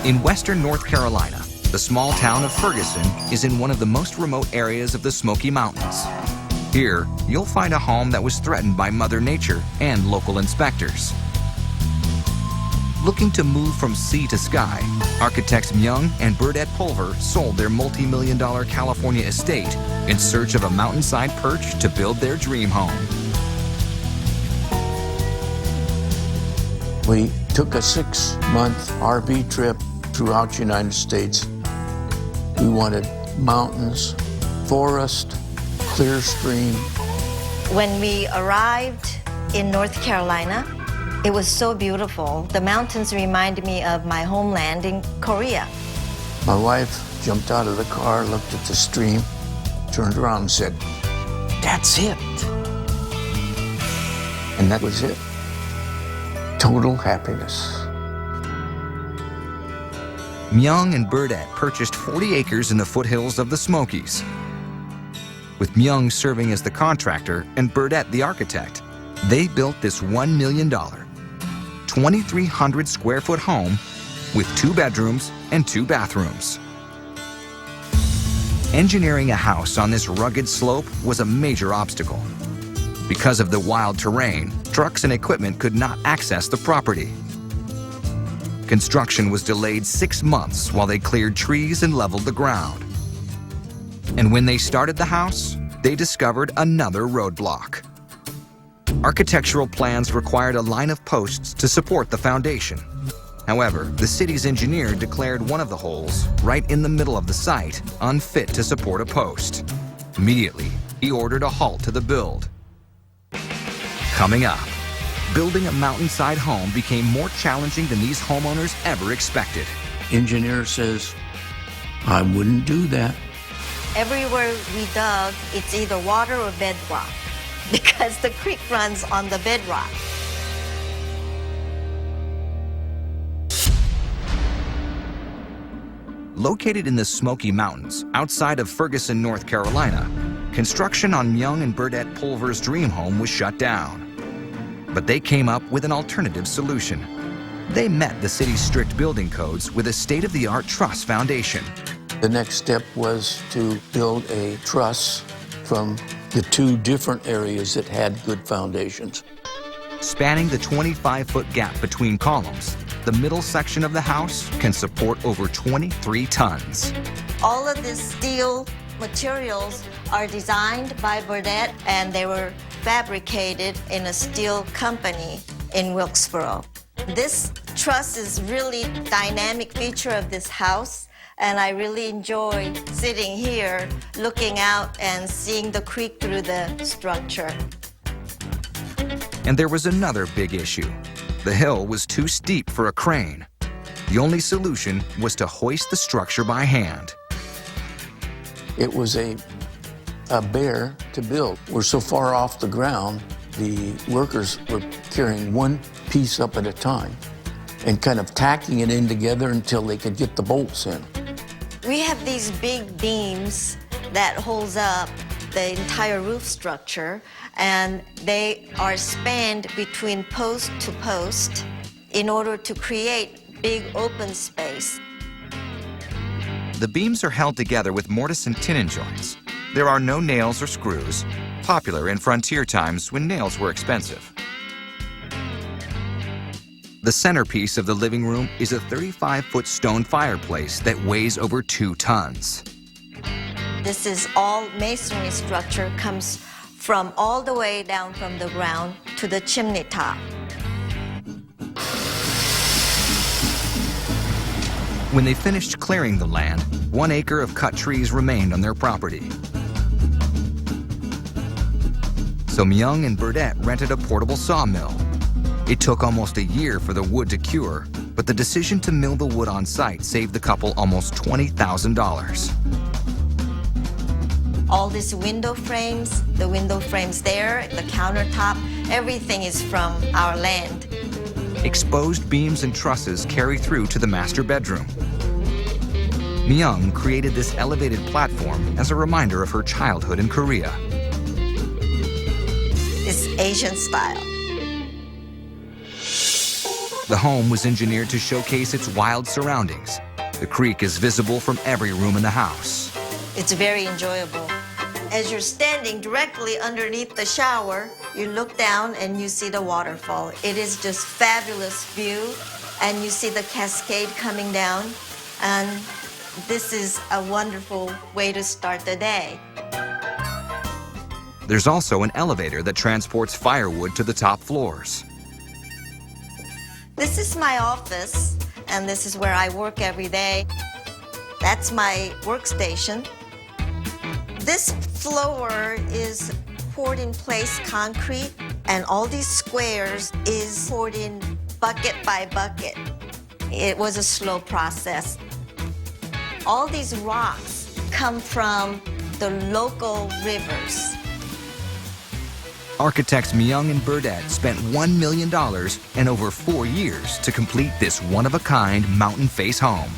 In western North Carolina, the small town of Ferguson is in one of the most remote areas of the Smoky Mountains. Here, you'll find a home that was threatened by Mother Nature and local inspectors. Looking to move from sea to sky, architects Myung and Burdette Pulver sold their multi-million-dollar California estate in search of a mountainside perch to build their dream home. We took a 6-month RV trip throughout the United States. We wanted mountains, forest, clear stream. When we arrived in North Carolina, it was so beautiful. The mountains reminded me of my homeland in Korea. My wife jumped out of the car, looked at the stream, turned around and said, "That's it." And that was it. Total happiness. Myung and Burdette purchased 40 acres in the foothills of the Smokies. With Myung serving as the contractor and Burdette the architect, they built this $1 million, 2,300 square foot home with 2 bedrooms and 2 bathrooms. Engineering a house on this rugged slope was a major obstacle. Because of the wild terrain, trucks and equipment could not access the property. Construction was delayed 6 months while they cleared trees and leveled the ground. And when they started the house, they discovered another roadblock. Architectural plans required a line of posts to support the foundation. However, the city's engineer declared one of the holes, right in the middle of the site, unfit to support a post. Immediately, he ordered a halt to the build. Coming up, building a mountainside home became more challenging than these homeowners ever expected. Engineer says, "I wouldn't do that." Everywhere we dug, it's either water or bedrock because the creek runs on the bedrock. Located in the Smoky Mountains, outside of Ferguson, North Carolina, construction on Myung and Burdette Pulver's dream home was shut down. But they came up with an alternative solution. They met the city's strict building codes with a state-of-the-art truss foundation. The next step was to build a truss from the 2 different areas that had good foundations. Spanning the 25-foot gap between columns, the middle section of the house can support over 23 tons. All of these steel materials are designed by Burdette, and they were fabricated in a steel company in Wilkesboro. This truss is really a dynamic feature of this house, and I really enjoy sitting here, looking out and seeing the creek through the structure. And there was another big issue. The hill was too steep for a crane. The only solution was to hoist the structure by hand. It was a bear to build. We're so far off the ground, the workers were carrying one piece up at a time and kind of tacking it in together until they could get the bolts in. We have these big beams that holds up the entire roof structure, and they are spanned between post to post in order to create big open space. The beams are held together with mortise and tenon joints. There are no nails or screws, popular in frontier times when nails were expensive. The centerpiece of the living room is a 35-foot stone fireplace that weighs over 2 tons. This is all masonry structure, comes from all the way down from the ground to the chimney top. When they finished clearing the land, 1 acre of cut trees remained on their property. So Myung and Burdette rented a portable sawmill. It took almost a year for the wood to cure, but the decision to mill the wood on site saved the couple almost $20,000. All these window frames, the window frames there, the countertop, everything is from our land. Exposed beams and trusses carry through to the master bedroom. Myung created this elevated platform as a reminder of her childhood in Korea. It's Asian style. The home was engineered to showcase its wild surroundings. The creek is visible from every room in the house. It's very enjoyable. As you're standing directly underneath the shower, you look down and you see the waterfall. It is just fabulous view, and you see the cascade coming down, and this is a wonderful way to start the day. There's also an elevator that transports firewood to the top floors. This is my office, and this is where I work every day. That's my workstation. This floor is poured in place concrete, and all these squares is poured in bucket by bucket. It was a slow process. All these rocks come from the local rivers. Architects Myung and Burdett spent $1 million and over 4 years to complete this one-of-a-kind mountain face home.